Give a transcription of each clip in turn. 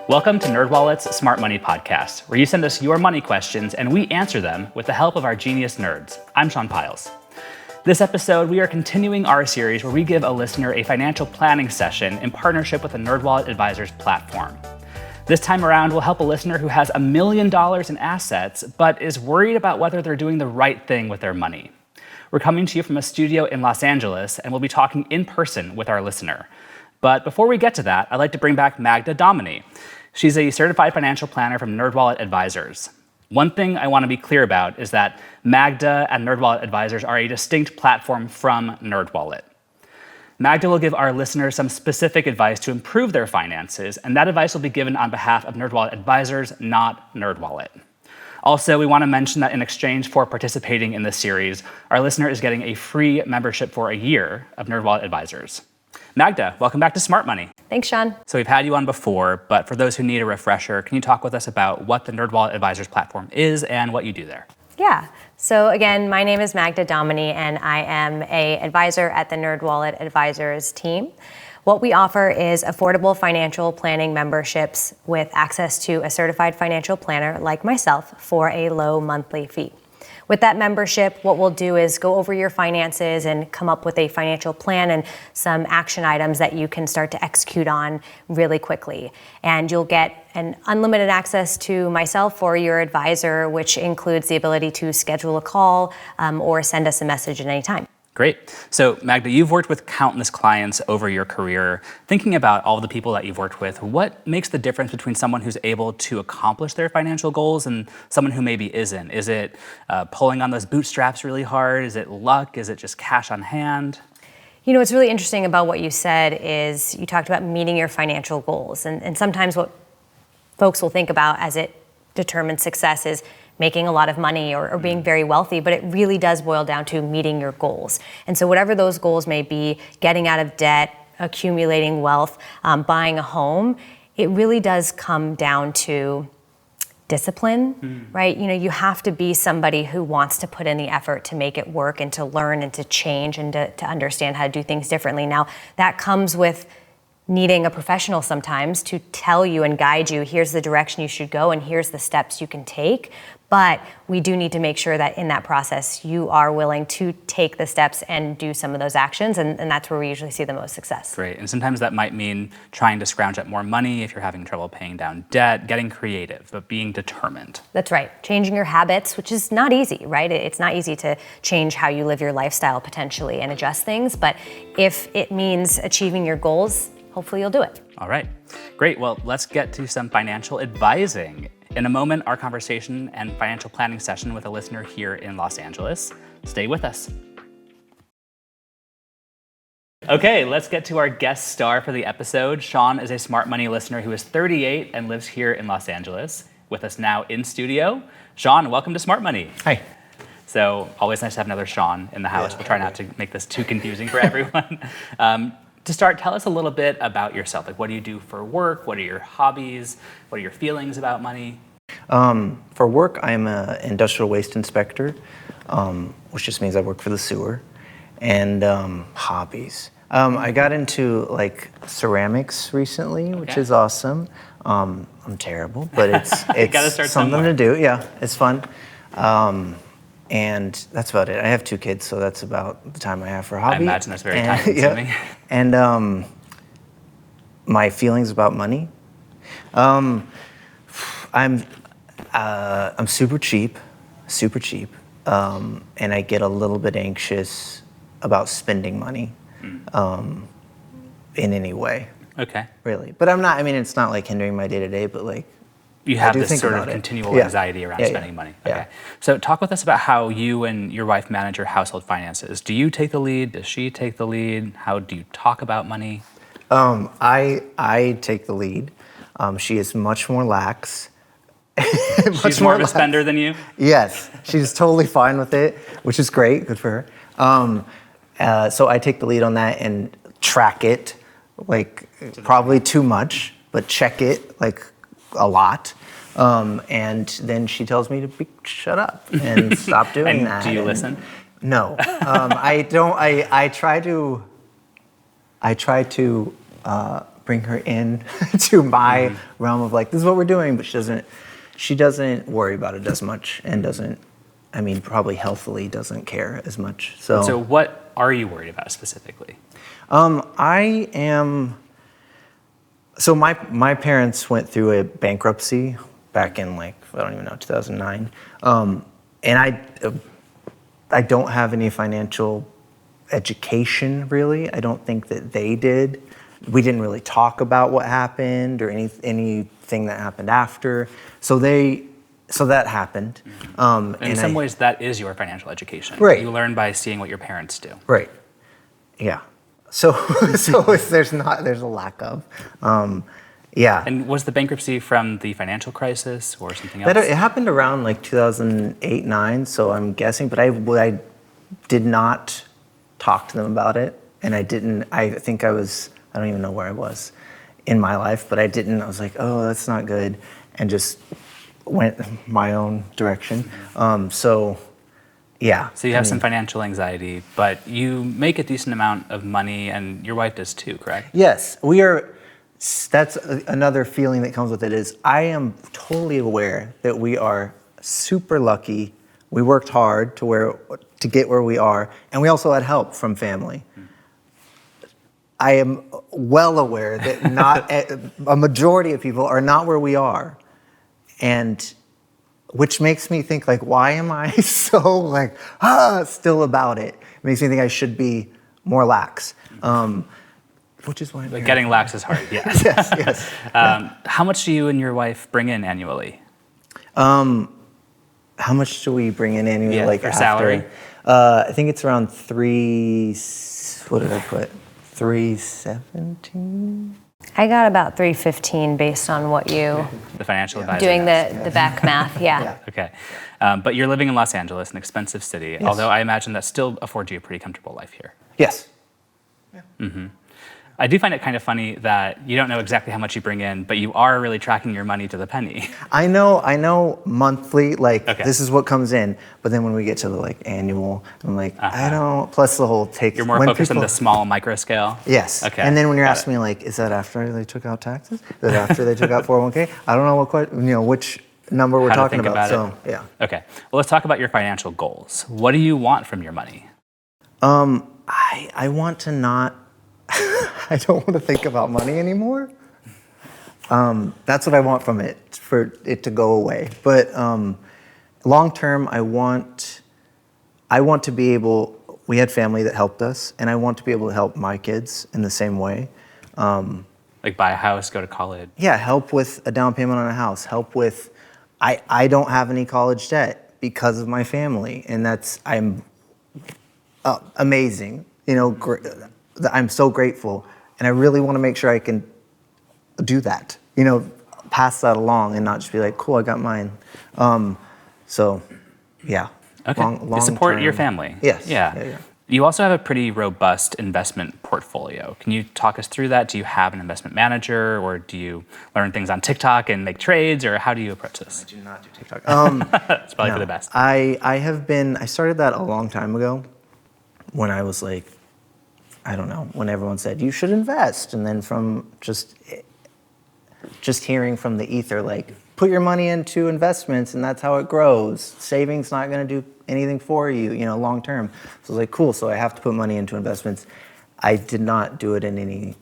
Welcome to NerdWallet's Smart Money Podcast, where you send us your money questions and we answer them with the help of our genius nerds. I'm Sean Pyles. This episode, we are continuing our series where we give a listener a financial planning session in partnership with the NerdWallet Advisors platform. This time around, we'll help a listener who has $1 million in assets, but is worried about whether they're doing the right thing with their money. We're coming to you from a studio in Los Angeles, and we'll be talking in person with our listener. But before we get to that, I'd like to bring back Magda Doemeny. She's a certified financial planner from NerdWallet Advisors. One thing I want to be clear about is that Magda and NerdWallet Advisors are a distinct platform from NerdWallet. Magda will give our listeners some specific advice to improve their finances, and that advice will be given on behalf of NerdWallet Advisors, not NerdWallet. Also, we want to mention that in exchange for participating in this series, our listener is getting a free membership for a year of NerdWallet Advisors. Magda, welcome back to Smart Money. Thanks, Sean. So we've had you on before, but for those who need a refresher, can you talk with us about what the NerdWallet Advisors platform is and what you do there? Yeah. So again, my name is Magda Doemeny, and I am an advisor at the NerdWallet Advisors team. What we offer is affordable financial planning memberships with access to a certified financial planner like myself for a low monthly fee. With that membership, what we'll do is go over your finances and come up with a financial plan and some action items that you can start to execute on really quickly. And you'll get an unlimited access to myself or your advisor, which includes the ability to schedule a call or send us a message at any time. Great. So Magda, you've worked with countless clients over your career. Thinking about all the people that you've worked with, what makes the difference between someone who's able to accomplish their financial goals and someone who maybe isn't? Is it pulling on those bootstraps really hard? Is it luck? Is it just cash on hand? You know, what's really interesting about what you said is you talked about meeting your financial goals. And sometimes what folks will think about as it determines success is making a lot of money or being very wealthy, but it really does boil down to meeting your goals. And so whatever those goals may be, getting out of debt, accumulating wealth, buying a home, it really does come down to discipline, right? You know, you have to be somebody who wants to put in the effort to make it work and to learn and to change and to understand how to do things differently. Now, that comes with needing a professional sometimes to tell you and guide you, here's the direction you should go and here's the steps you can take. But we do need to make sure that in that process, you are willing to take the steps and do some of those actions. And that's where we usually see the most success. Great. And sometimes that might mean trying to scrounge up more money if you're having trouble paying down debt, getting creative, but being determined. That's right. Changing your habits, which is not easy, right? It's not easy to change how you live your lifestyle potentially and adjust things. But if it means achieving your goals, hopefully you'll do it. All right. Great. Well, let's get to some financial advising. In a moment, our conversation and financial planning session with a listener here in Los Angeles. Stay with us. Okay, let's get to our guest star for the episode. Sean is a Smart Money listener who is 38 and lives here in Los Angeles. With us now in studio, Sean, welcome to Smart Money. Hi. So always nice to have another Sean in the house. We'll try not to make this too confusing for everyone. To start, tell us a little bit about yourself. Like, what do you do for work? What are your hobbies? What are your feelings about money? For work, I'm an industrial waste inspector, which just means I work for the sewer. And hobbies. I got into like ceramics recently, which is awesome. I'm terrible, but it's something to do. Yeah, it's fun. And that's about it. I have 2 kids, so that's about the time I have for hobby. I imagine that's very time consuming. Yeah. And my feelings about money. I'm super cheap, and I get a little bit anxious about spending money in any way. Okay. Really, but I'm not. I mean, it's not like hindering my day to day, but like. You have this sort of continual anxiety around spending money. Okay. Yeah. So talk with us about how you and your wife manage your household finances. Do you take the lead? Does she take the lead? How do you talk about money? I take the lead. She is much more lax. She's more of a spender than you? Yes. She's totally fine with it, which is great. Good for her. So I take the lead on that and track it, like probably too much, but check it like a lot. And then she tells me to shut up and stop doing and that. Do you listen? No, I don't. I try to bring her in to my realm of like, this is what we're doing, but she doesn't worry about it as much and doesn't, I mean, probably healthily doesn't care as much. So what are you worried about specifically? I am, so my parents went through a bankruptcy back in like, I don't even know, 2009. And I don't have any financial education really. I don't think that they did. We didn't really talk about what happened or anything that happened after. So that happened. In some ways, that is your financial education. Right. You learn by seeing what your parents do. Right. Yeah. So there's a lack of. Yeah. And was the bankruptcy from the financial crisis or something else? It happened around like 2008-9, so I'm guessing, but I did not talk to them about it, and I think I don't even know where I was in my life, but I was like, oh, that's not good, and just went my own direction. So, yeah. So you have some financial anxiety, but you make a decent amount of money, and your wife does too, correct? Yes, that's another feeling that comes with it is I am totally aware that we are super lucky. We worked hard to get where we are, and we also had help from family. I am well aware that not a majority of people are not where we are, and which makes me think like, why am I so like still about it? It makes me think I should be more lax. Which is why Getting lax is hard, yes. yes. How much do you and your wife bring in annually? How much do we bring in annually? Yeah, like for after, salary? I think it's around what did I put? 317? I got about 315 based on what you The financial advisor. doing the back math. Yeah. Okay. But you're living in Los Angeles, an expensive city, although I imagine that still affords you a pretty comfortable life here. Yes. I do find it kind of funny that you don't know exactly how much you bring in, but you are really tracking your money to the penny. I know monthly, like Okay. this is what comes in, but then when we get to the like annual, I'm like, I don't, plus the whole take. You're more focused on the small micro scale? Yes. Okay. And then when you're Got asking me like, is that after they took out taxes? Is that after they took out 401k? I don't know which number we're How to talking think about So, it. yeah. Okay. Well, let's talk about your financial goals. What do you want from your money? I want to not, I don't want to think about money anymore. That's what I want from it, for it to go away. But long term, I want to be able, we had family that helped us, and I want to be able to help my kids in the same way. Like buy a house, go to college? Yeah, help with a down payment on a house, help with, I don't have any college debt because of my family, and I'm amazing. I'm so grateful, and I really want to make sure I can do that. Pass that along and not just be like, cool, I got mine. So, yeah. Okay. You support your family. Yes. Yeah. You also have a pretty robust investment portfolio. Can you talk us through that? Do you have an investment manager, or do you learn things on TikTok and make trades, or how do you approach this? I do not do TikTok. It's probably for the best. I started that a long time ago when I was like, I don't know, when everyone said, you should invest. And then from just hearing from the ether, like, put your money into investments and that's how it grows. Saving's not going to do anything for you, long term. So I was like, cool, so I have to put money into investments. I did not do it in any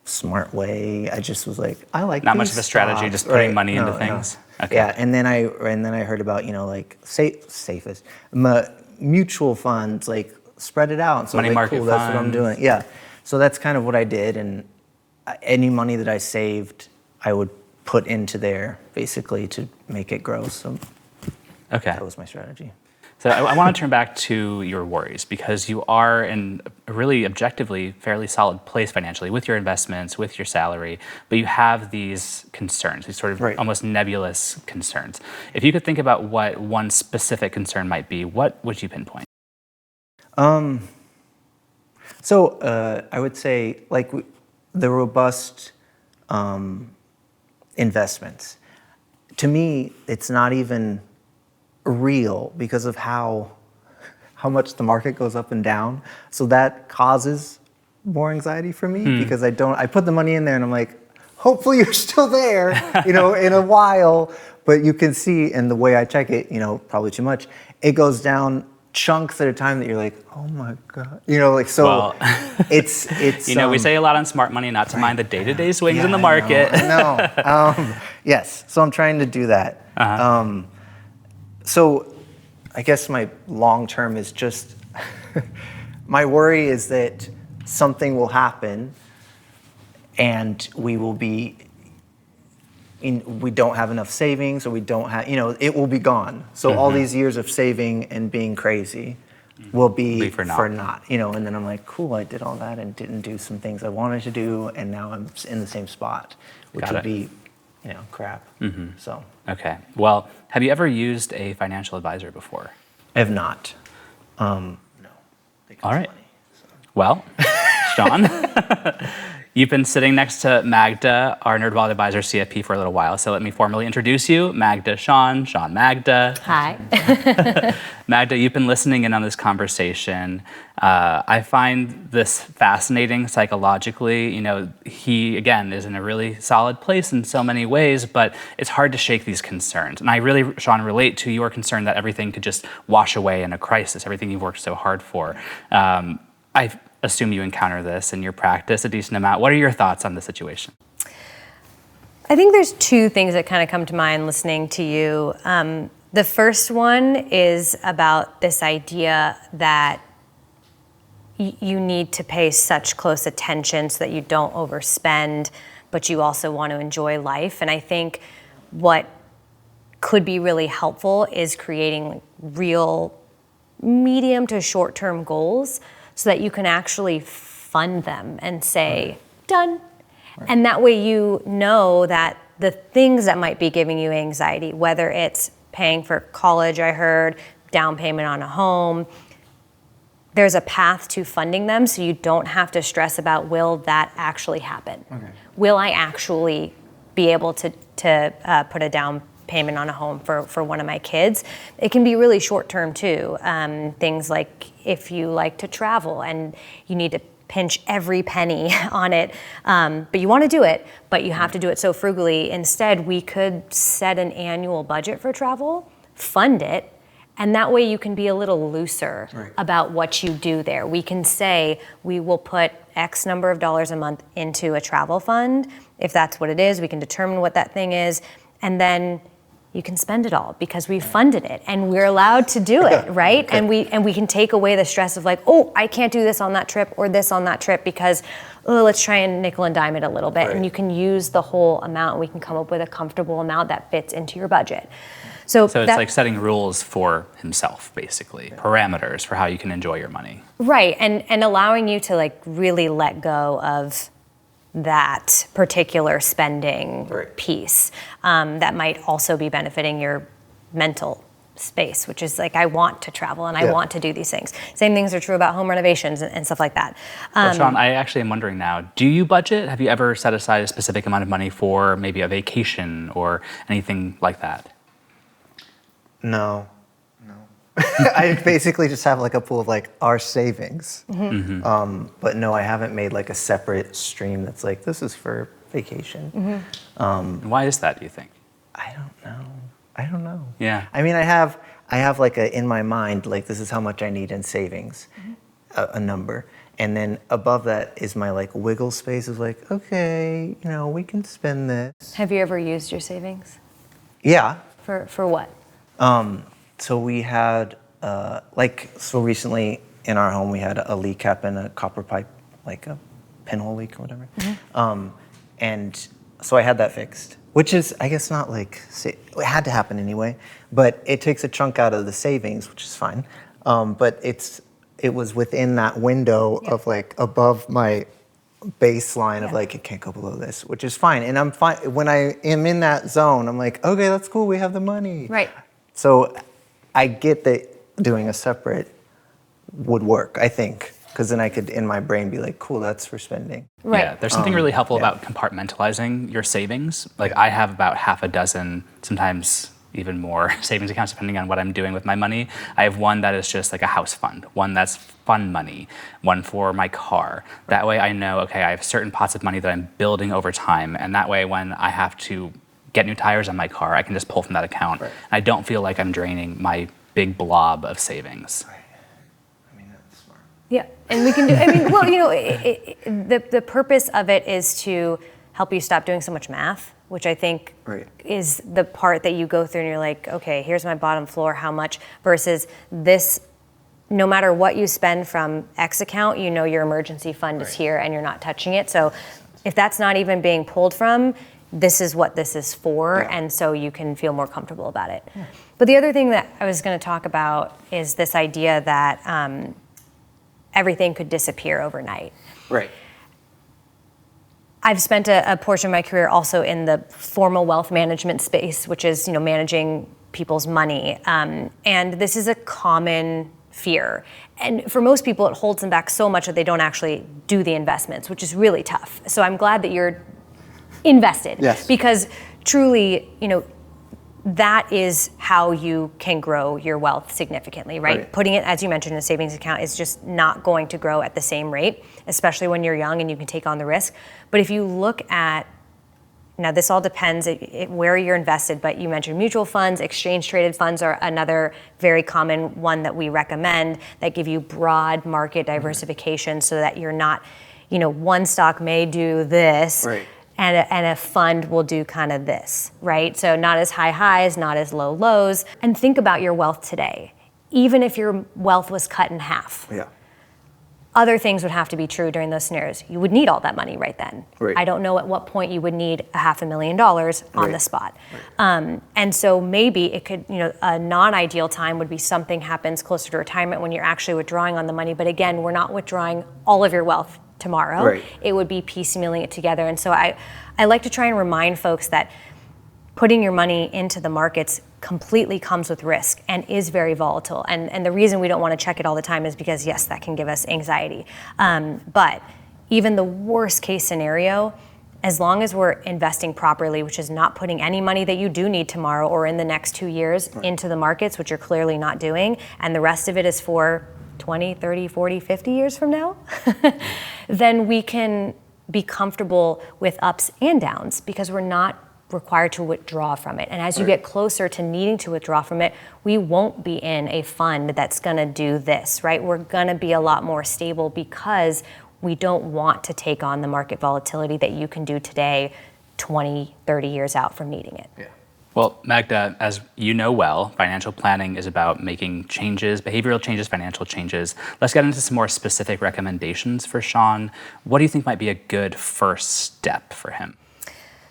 smart way. I just was like, I like not these much of a strategy, stocks. just putting Right. money into No. things. Okay. Yeah, and then I heard about like safest mutual funds, like spread it out. So Money like, market cool, that's what I'm funds. doing. Yeah, so that's kind of what I did, and any money that I saved, I would put into there basically to make it grow. So Okay. that was my strategy. So I want to turn back to your worries, because you are in a really objectively fairly solid place financially with your investments, with your salary, but you have these concerns, these sort of Right. almost nebulous concerns. If you could think about what one specific concern might be, what would you pinpoint? So I would say like the robust investments. To me, it's not even real because of how much the market goes up and down. So that causes more anxiety for me because I put the money in there and I'm like, hopefully you're still there, in a while. But you can see, and the way I check it, probably too much, it goes down chunks at a time that you're like, oh my God, so Well, it's we say a lot on smart money not to mind the day-to-day swings in the market. I know. Yes, so I'm trying to do that. So I guess my long term is just, my worry is that something will happen and we don't have enough savings, or we don't have, it will be gone. So all these years of saving and being crazy will be for naught. And then I'm like, cool, I did all that and didn't do some things I wanted to do, and now I'm in the same spot, which would be, crap. So. Okay. Well, have you ever used a financial advisor before? I have not. No. All right. Well, Sean, you've been sitting next to Magda, our NerdWallet advisor, CFP, for a little while. So let me formally introduce you. Magda, Sean, Magda. Hi. Magda, you've been listening in on this conversation. I find this fascinating psychologically. He, again, is in a really solid place in so many ways, but it's hard to shake these concerns. And I really, Sean, relate to your concern that everything could just wash away in a crisis, everything you've worked so hard for. I assume you encounter this in your practice a decent amount. What are your thoughts on the situation? I think there's two things that kind of come to mind listening to you. The first one is about this idea that you need to pay such close attention so that you don't overspend, but you also want to enjoy life. And I think what could be really helpful is creating real medium to short-term goals so that you can actually fund them and say, done. Right. And that way you know that the things that might be giving you anxiety, whether it's paying for college, I heard, down payment on a home, there's a path to funding them so you don't have to stress about, will that actually happen? Okay. Will I actually be able to put a down payment on a home for one of my kids? It can be really short term too. Things like if you like to travel and you need to pinch every penny on it, but you want to do it, but you have to do it so frugally. Instead, we could set an annual budget for travel, fund it, and that way you can be a little looser about what you do there. We can say we will put X number of dollars a month into a travel fund. If that's what it is, we can determine what that thing is, and then you can spend it all because we funded it and we're allowed to do it, right? Okay. And we can take away the stress of like, oh, I can't do this on that trip or this on that trip because, let's try and nickel and dime it a little bit. Right. And you can use the whole amount and we can come up with a comfortable amount that fits into your budget. So it's like setting rules for himself, basically, parameters for how you can enjoy your money. Right, and allowing you to like really let go of that particular spending piece that might also be benefiting your mental space, which is like, I want to travel and I want to do these things. Same things are true about home renovations and stuff like that. Well, Sean, I actually am wondering now, do you budget? Have you ever set aside a specific amount of money for maybe a vacation or anything like that? No. I basically just have like a pool of like our savings. But no, I haven't made like a separate stream that's like, this is for vacation. Why is that, do you think? I don't know. Yeah. I mean, I have like in my mind, like this is how much I need in savings, a number. And then above that is my like wiggle space of like, okay, we can spend this. Have you ever used your savings? Yeah. For what? So we had, recently in our home, we had a leak happen, a copper pipe, like a pinhole leak or whatever. And so I had that fixed, which is, I guess, not like, it had to happen anyway, but it takes a chunk out of the savings, which is fine. But it was within that window of like above my baseline of like, it can't go below this, which is fine. And I'm fine, when I am in that zone, I'm like, okay, that's cool, we have the money. Right. So I get that doing a separate would work, I think, because then I could, in my brain, be like, cool, that's for spending. Right. Yeah, there's something really helpful about compartmentalizing your savings. Like I have about half a dozen, sometimes even more savings accounts depending on what I'm doing with my money. I have one that is just like a house fund, one that's fun money, one for my car. That way I know, okay, I have certain pots of money that I'm building over time, and that way when I have to get new tires on my car, I can just pull from that account. Right. I don't feel like I'm draining my big blob of savings. Right. I mean, that's smart. Yeah, and we can do, I mean, well, you know, the purpose of it is to help you stop doing so much math, which I think Right. is the part that you go through and you're like, okay, here's my bottom floor, how much, versus this, no matter what you spend from X account, you know your emergency fund is here and you're not touching it. So if that's not even being pulled from, this is what this is for, and so you can feel more comfortable about it. Yeah. But the other thing that I was going to talk about is this idea that everything could disappear overnight. Right. I've spent a portion of my career also in the formal wealth management space, which is, you know, managing people's money, and this is a common fear. And for most people, it holds them back so much that they don't actually do the investments, which is really tough. So I'm glad that you're invested, yes, because truly, you know, that is how you can grow your wealth significantly, right? Putting it, as you mentioned, in a savings account is just not going to grow at the same rate, especially when you're young and you can take on the risk. But if you look at, now this all depends where you're invested, but you mentioned mutual funds, exchange traded funds are another very common one that we recommend that give you broad market diversification so that you're not, you know, one stock may do this. Right. And a fund will do kind of this, right? So not as high highs, not as low lows. And think about your wealth today. Even if your wealth was cut in half, Yeah. other things would have to be true during those scenarios. You would need all that money right then. Right. I don't know at what point you would need $500,000 on the spot. Right. And so maybe it could, you know, a non-ideal time would be something happens closer to retirement when you're actually withdrawing on the money. But again, we're not withdrawing all of your wealth tomorrow. Right. It would be piecemealing it together. And so I like to try and remind folks that putting your money into the markets completely comes with risk and is very volatile. And the reason we don't want to check it all the time is because, yes, that can give us anxiety. But even the worst case scenario, as long as we're investing properly, which is not putting any money that you do need tomorrow or in the next 2 years into the markets, which you're clearly not doing, and the rest of it is for 20, 30, 40, 50 years from now, then we can be comfortable with ups and downs because we're not required to withdraw from it. And as you get closer to needing to withdraw from it, we won't be in a fund that's gonna do this, right? We're gonna be a lot more stable because we don't want to take on the market volatility that you can do today 20, 30 years out from needing it. Yeah. Well, Magda, as you know well, financial planning is about making changes, behavioral changes, financial changes. Let's get into some more specific recommendations for Sean. What do you think might be a good first step for him?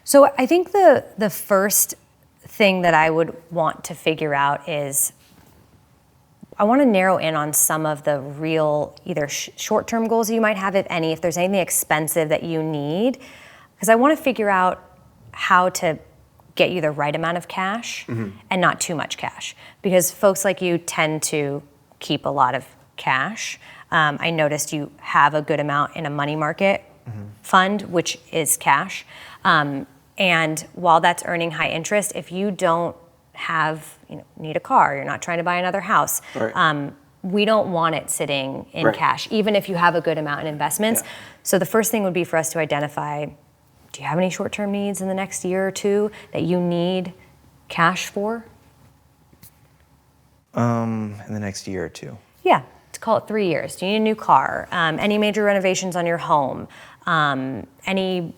So I think the first thing that I would want to figure out is I want to narrow in on some of the real either short-term goals that you might have, if any, if there's anything expensive that you need, because I want to figure out how to get you the right amount of cash and not too much cash, because folks like you tend to keep a lot of cash. I noticed you have a good amount in a money market fund, which is cash. And while that's earning high interest, if you don't have, need a car, you're not trying to buy another house, we don't want it sitting in cash, even if you have a good amount in investments. Yeah. So the first thing would be for us to identify, do you have any short-term needs in the next year or two that you need cash for? In the next year or two. Yeah, let's call it 3 years. Do you need a new car? Any major renovations on your home? Any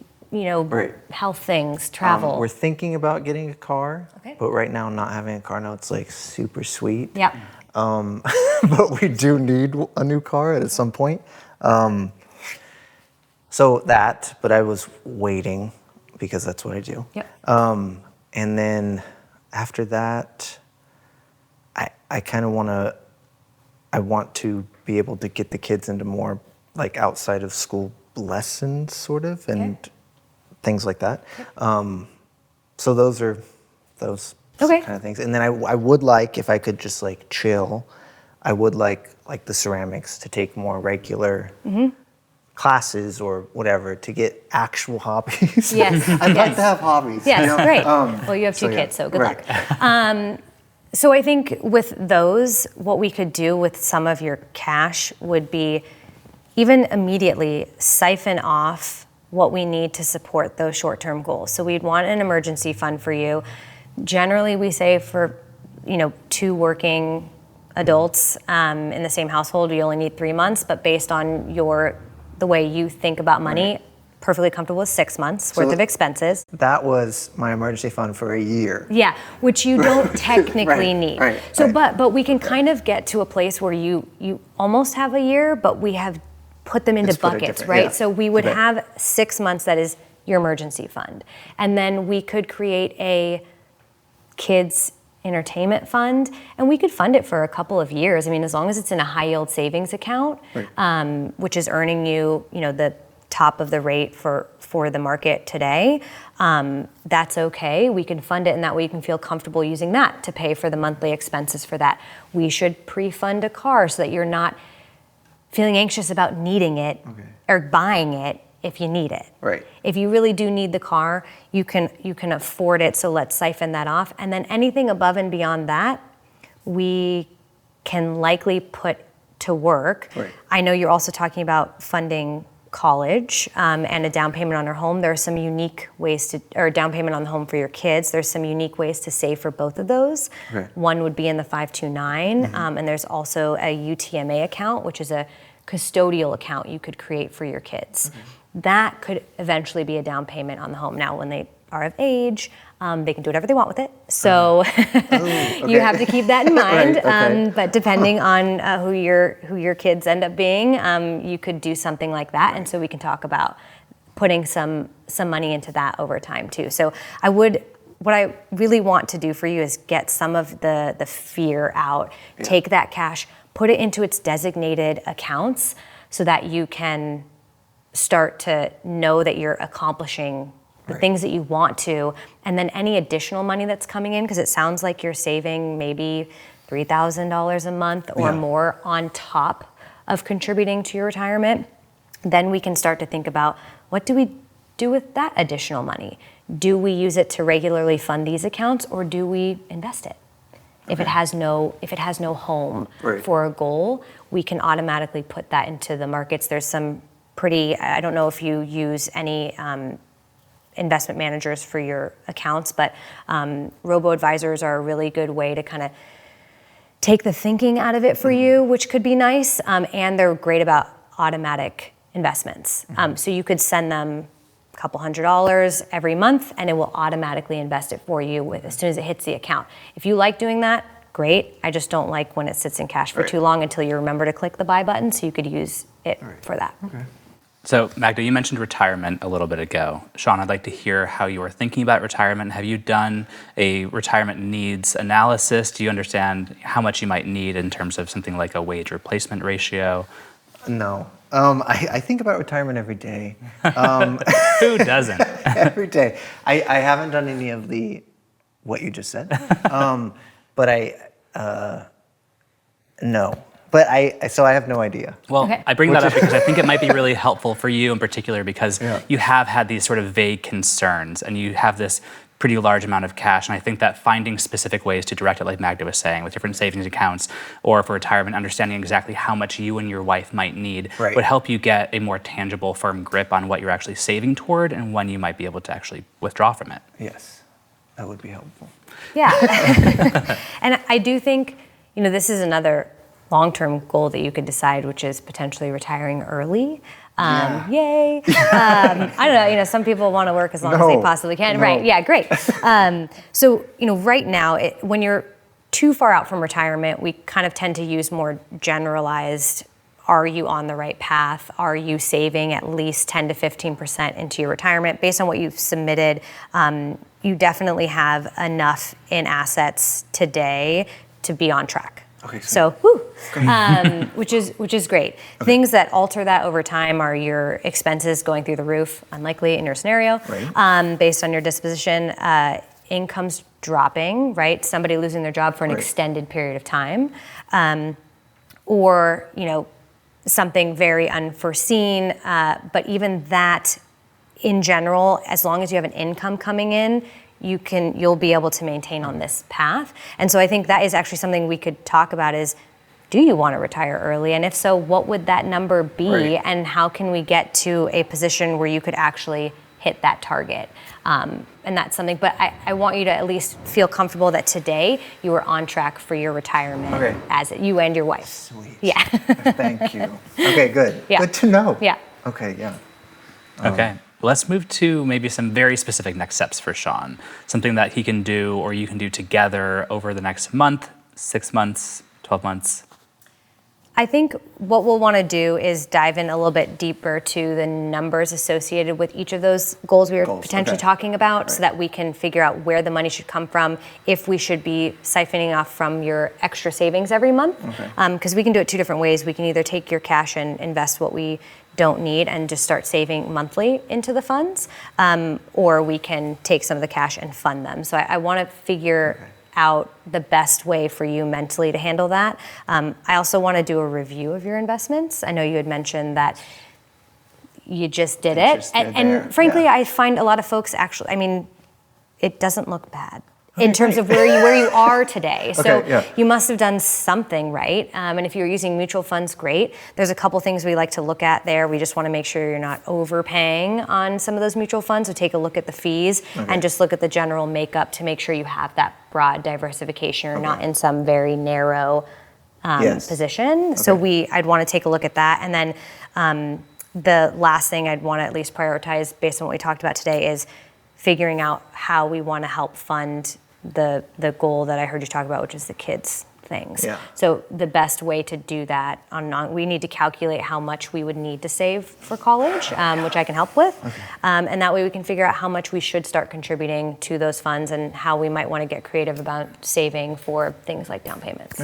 health things, travel? We're thinking about getting a car, but right now not having a car, no, it's like super sweet. Yeah. But we do need a new car at some point. So that, but I was waiting because that's what I do. Yep. And then after that, I kind of want to be able to get the kids into more like outside of school lessons sort of, and things like that. Yep. So those are those kind of things. And then I would like, if I could just like chill, I would like the ceramics to take more regular classes or whatever to get actual hobbies. Yes. I'd like to have hobbies. Yes, great. Well, you have two kids, so good luck. So I think with those, what we could do with some of your cash would be even immediately siphon off what we need to support those short-term goals. So we'd want an emergency fund for you. Generally, we say for 2 working adults in the same household, you only need 3 months, but based on the way you think about money, perfectly comfortable with 6 months worth of expenses. That was my emergency fund for a year. Yeah, which you don't technically need. So, but we can kind of get to a place where you almost have a year, but we have put them into buckets, right? Yeah. So we would have 6 months that is your emergency fund. And then we could create a kids entertainment fund, and we could fund it for a couple of years. I mean, as long as it's in a high yield savings account, which is earning you, the top of the rate for the market today, that's okay. We can fund it, and that way you can feel comfortable using that to pay for the monthly expenses for that. We should pre-fund a car so that you're not feeling anxious about needing it or buying it if you need it. Right. If you really do need the car, you can afford it, so let's siphon that off. And then anything above and beyond that, we can likely put to work. Right. I know you're also talking about funding college and a down payment on our home. There are some unique ways or down payment on the home for your kids. There's some unique ways to save for both of those. One would be in the 529, and there's also a UTMA account, which is a custodial account you could create for your kids. That could eventually be a down payment on the home. Now, when they are of age, they can do whatever they want with it. So you have to keep that in mind. But depending on who your kids end up being, you could do something like that. And so we can talk about putting some money into that over time too. So what I really want to do for you is get some of the fear out, take that cash, put it into its designated accounts so that you can start to know that you're accomplishing the things that you want to, and then any additional money that's coming in, because it sounds like you're saving maybe $3,000 a month or more on top of contributing to your retirement, then we can start to think about, what do we do with that additional money? Do we use it to regularly fund these accounts, or do we invest it? If it has no home for a goal, we can automatically put that into the markets. There's some I don't know if you use any investment managers for your accounts, but robo-advisors are a really good way to kind of take the thinking out of it for you, which could be nice, and they're great about automatic investments. So you could send them a couple $100 every month, and it will automatically invest it for you as soon as it hits the account. If you like doing that, great. I just don't like when it sits in cash for too long until you remember to click the buy button, so you could use it for that. So Magda, you mentioned retirement a little bit ago. Sean, I'd like to hear how you were thinking about retirement. Have you done a retirement needs analysis? Do you understand how much you might need in terms of something like a wage replacement ratio? No. I think about retirement every day. Who doesn't? Every day. I haven't done any of what you just said. But no. But so I have no idea. Well, I bring that up because I think it might be really helpful for you in particular, because you have had these sort of vague concerns and you have this pretty large amount of cash. And I think that finding specific ways to direct it, like Magda was saying, with different savings accounts or for retirement, understanding exactly how much you and your wife might need would help you get a more tangible, firm grip on what you're actually saving toward and when you might be able to actually withdraw from it. Yes, that would be helpful. Yeah. And I do think, this is another long-term goal that you could decide, which is potentially retiring early. Yay. I don't know, some people want to work as long as they possibly can. Right, yeah, great. So, right now, when you're too far out from retirement, we kind of tend to use more generalized, are you on the right path? Are you saving at least 10 to 15% into your retirement? Based on what you've submitted, you definitely have enough in assets today to be on track. Okay, so which is great. Things that alter that over time are your expenses going through the roof, unlikely in your scenario, based on your disposition, incomes dropping, right? Somebody losing their job for an extended period of time, or something very unforeseen. But even that, in general, as long as you have an income coming in, you'll be able to maintain on this path. And so I think that is actually something we could talk about is, do you want to retire early? And if so, what would that number be? Right. And how can we get to a position where you could actually hit that target? And that's something, but I want you to at least feel comfortable that today you are on track for your retirement as you and your wife. Sweet. Yeah. Thank you. Okay, good. Yeah. Good to know. Yeah. Okay, yeah. Okay. Let's move to maybe some very specific next steps for Sean. Something that he can do or you can do together over the next month, 6 months, 12 months. I think what we'll want to do is dive in a little bit deeper to the numbers associated with each of those goals we were potentially talking about, so that we can figure out where the money should come from, if we should be siphoning off from your extra savings every month. Because we can do it two different ways. We can either take your cash and invest what we don't need and just start saving monthly into the funds, or we can take some of the cash and fund them. So I want to figure out the best way for you mentally to handle that. I also want to do a review of your investments. I know you had mentioned that you just did it. And frankly, I find a lot of folks actually, I mean, it doesn't look bad in terms of where you are today. So you must have done something right. And if you're using mutual funds, great. There's a couple things we like to look at there. We just want to make sure you're not overpaying on some of those mutual funds. So take a look at the fees and just look at the general makeup to make sure you have that broad diversification. You're not in some very narrow position. So I'd want to take a look at that. And then the last thing I'd want to at least prioritize based on what we talked about today is figuring out how we want to help fund the goal that I heard you talk about, which is the kids things. So the best way to do that, we need to calculate how much we would need to save for college, which I can help with. And that way we can figure out how much we should start contributing to those funds and how we might want to get creative about saving for things like down payments.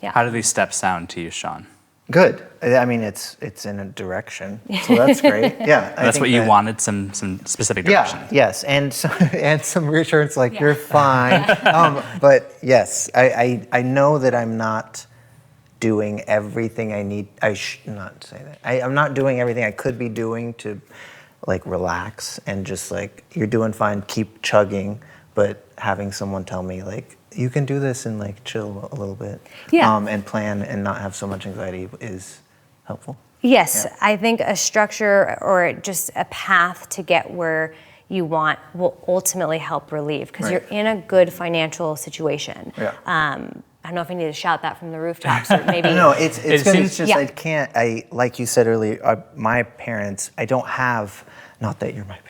How do these steps sound to you, Sean? Good. I mean, it's in a direction, so that's great. Yeah, that's what you wanted, some specific direction. Yes, and some reassurance, like you're fine. But yes, I know that I'm not doing everything I need. I should not say that. I'm not doing everything I could be doing to, like, relax and just like you're doing fine, keep chugging. But having someone tell me like, you can do this and like chill a little bit, and plan and not have so much anxiety is helpful. Yes, I think a structure or just a path to get where you want will ultimately help relieve because you're in a good financial situation. I don't know if I need to shout that from the rooftops or maybe. No, it's just I can't. Like you said earlier, my parents. I don't have. Not that you're my parents.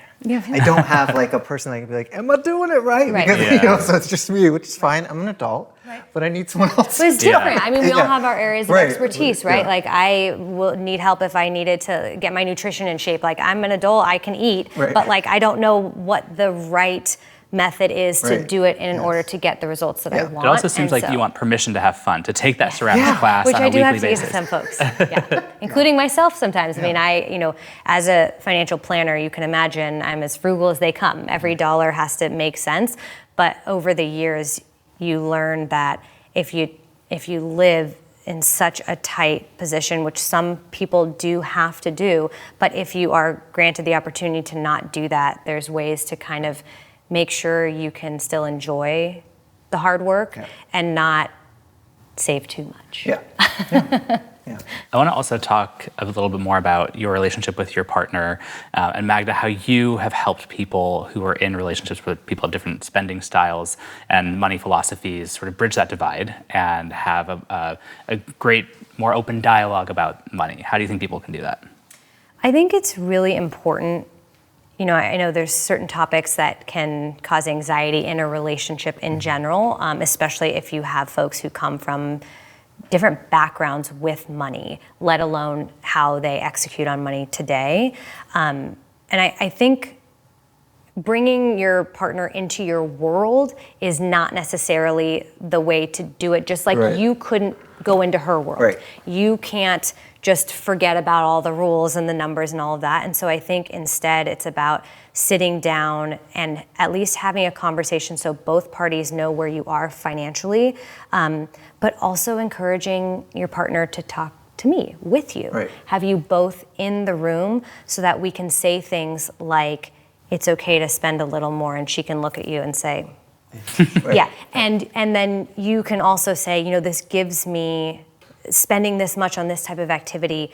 I don't have like a person that can be like, am I doing it right? Because so it's just me, which is fine. I'm an adult, but I need someone else. But it's different. I mean, we all have our areas of expertise, right? Like I will need help if I needed to get my nutrition in shape. Like I'm an adult, I can eat, but like I don't know what the right method is to do it in order to get the results that I want. It also seems like you want permission to have fun, to take that ceramics class on a weekly basis. Which I do have to use some folks, including myself sometimes. I mean, as a financial planner, you can imagine I'm as frugal as they come. Every dollar has to make sense. But over the years, you learn that if you live in such a tight position, which some people do have to do, but if you are granted the opportunity to not do that, there's ways to kind of make sure you can still enjoy the hard work and not save too much. I want to also talk a little bit more about your relationship with your partner, and Magda, how you have helped people who are in relationships with people of different spending styles and money philosophies sort of bridge that divide and have a great, more open dialogue about money. How do you think people can do that? I think it's really important. I know there's certain topics that can cause anxiety in a relationship in general, especially if you have folks who come from different backgrounds with money, let alone how they execute on money today. And I think bringing your partner into your world is not necessarily the way to do it, just like you couldn't go into her world. You can't just forget about all the rules and the numbers and all of that. And so I think instead it's about sitting down and at least having a conversation so both parties know where you are financially, but also encouraging your partner to talk to me with you. Right. Have you both in the room so that we can say things like, it's okay to spend a little more, and she can look at you and say, Right. yeah. And then you can also say, this gives me, spending this much on this type of activity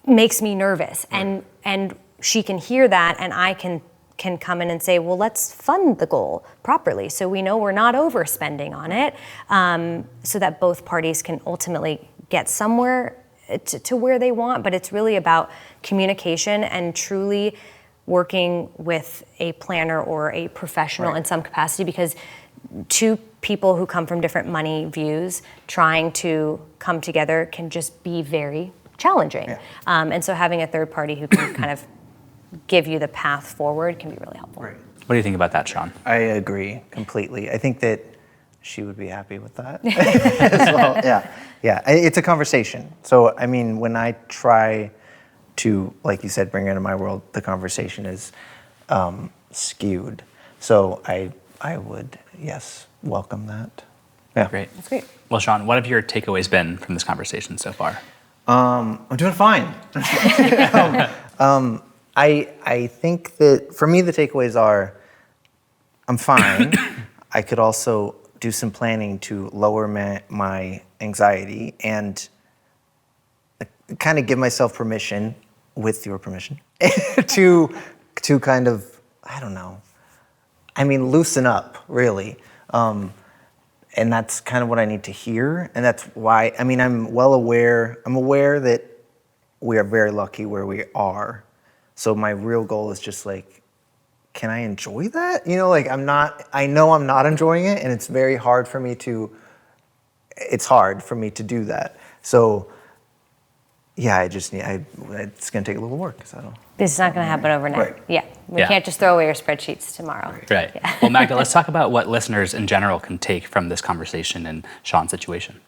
makes me nervous. Right. And she can hear that, and I can come in and say, well, let's fund the goal properly so we know we're not overspending on it, so that both parties can ultimately get somewhere to where they want. But it's really about communication and truly working with a planner or a professional in some capacity, because two people who come from different money views trying to come together can just be very challenging. Yeah. And so having a third party who can kind of give you the path forward can be really helpful. Right. What do you think about that, Sean? I agree completely. I think that she would be happy with that as well. Yeah. It's a conversation. So, I mean, when I try to, like you said, bring her into my world, the conversation is skewed. So I would, yes, welcome that. Yeah. Great. That's great. Well, Sean, what have your takeaways been from this conversation so far? I'm doing fine. I think that for me the takeaways are, I'm fine. I could also do some planning to lower my anxiety and kind of give myself permission, with your permission, to kind of, I don't know, loosen up, really. And that's kind of what I need to hear. And that's why, I'm aware that we are very lucky where we are. So my real goal is just like, can I enjoy that? I know I'm not enjoying it, and it's hard for me to do that. So yeah, it's gonna take a little work. So This is not going to happen overnight. Right. Yeah. We can't just throw away your spreadsheets tomorrow. Right. Yeah. Well, Magda, let's talk about what listeners in general can take from this conversation and Sean's situation.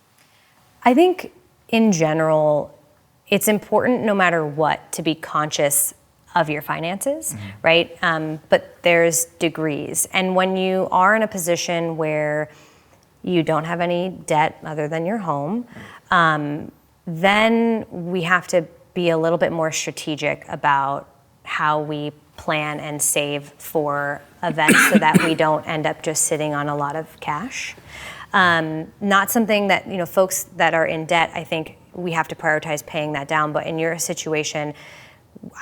I think in general, it's important no matter what to be conscious of your finances, right? But there's degrees. And when you are in a position where you don't have any debt other than your home, then we have to be a little bit more strategic about how we plan and save for events so that we don't end up just sitting on a lot of cash. Not something that, folks that are in debt, I think we have to prioritize paying that down. But in your situation,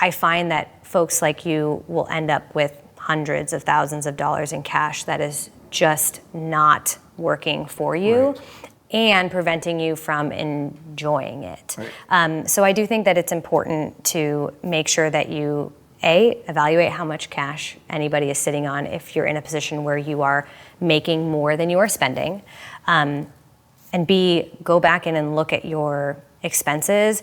I find that folks like you will end up with hundreds of thousands of dollars in cash that is just not working for you. Right. And preventing you from enjoying it. Right. So I do think that it's important to make sure that you, A, evaluate how much cash anybody is sitting on if you're in a position where you are making more than you are spending. And B, go back in and look at your expenses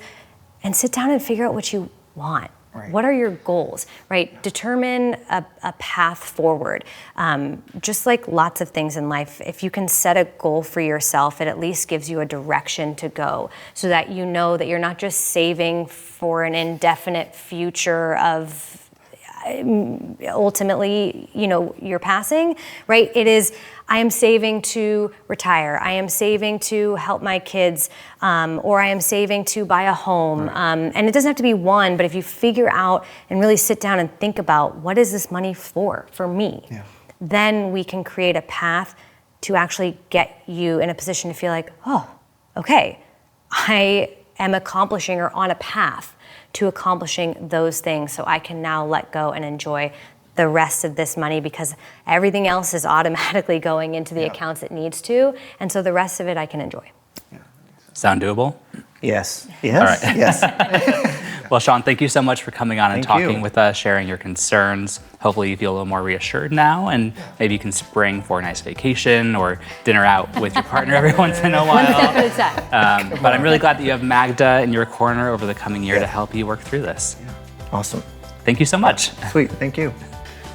and sit down and figure out what you want. Right. What are your goals, right? Determine a path forward. Just like lots of things in life, if you can set a goal for yourself, it at least gives you a direction to go so that you know that you're not just saving for an indefinite future of ultimately, you're passing, right? It is, I am saving to retire. I am saving to help my kids, or I am saving to buy a home. Right. And it doesn't have to be one, but if you figure out and really sit down and think about what is this money for me, then we can create a path to actually get you in a position to feel like, oh, okay, I am accomplishing or on a path to accomplishing those things, so I can now let go and enjoy the rest of this money because everything else is automatically going into the accounts it needs to, and so the rest of it I can enjoy. Sound doable? Yes. All right. Yes. Well, Sean, thank you so much for coming on and Thank talking you. with us, sharing your concerns. Hopefully you feel a little more reassured now, and maybe you can spring for a nice vacation or dinner out with your partner every once in a while. One step at a time. But I'm really glad that you have Magda in your corner over the coming year to help you work through this. Awesome. Thank you so much. Sweet. Thank you.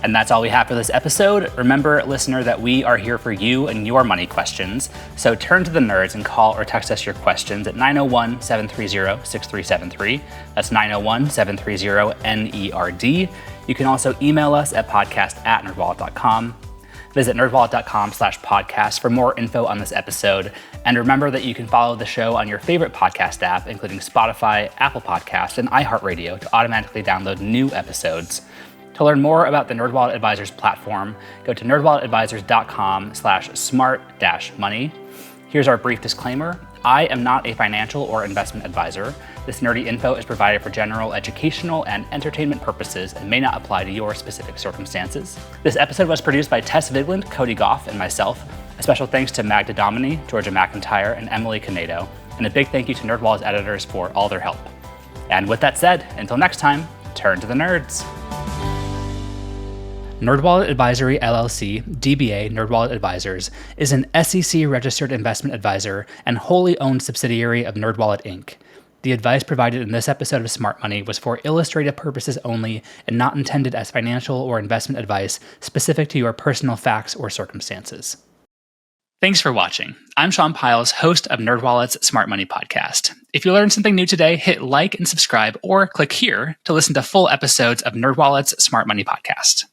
And that's all we have for this episode. Remember, listener, that we are here for you and your money questions. So turn to the nerds and call or text us your questions at 901-730-6373. That's 901-730-NERD. You can also email us at podcast@nerdwallet.com. Visit nerdwallet.com/podcast for more info on this episode. And remember that you can follow the show on your favorite podcast app, including Spotify, Apple Podcasts, and iHeartRadio to automatically download new episodes. To learn more about the NerdWallet Advisors platform, go to nerdwalletadvisors.com/smart-money. Here's our brief disclaimer. I am not a financial or investment advisor. This nerdy info is provided for general educational and entertainment purposes and may not apply to your specific circumstances. This episode was produced by Tess Vigland, Cody Goff, and myself. A special thanks to Magda Doemeny, Georgia McIntyre, and Emily Canedo. And a big thank you to NerdWallet's editors for all their help. And with that said, until next time, turn to the nerds. NerdWallet Advisory LLC, DBA NerdWallet Advisors, is an SEC-registered investment advisor and wholly owned subsidiary of NerdWallet, Inc. The advice provided in this episode of Smart Money was for illustrative purposes only and not intended as financial or investment advice specific to your personal facts or circumstances. Thanks for watching. I'm Sean Pyles, host of NerdWallet's Smart Money podcast. If you learned something new today, hit like and subscribe or click here to listen to full episodes of NerdWallet's Smart Money podcast.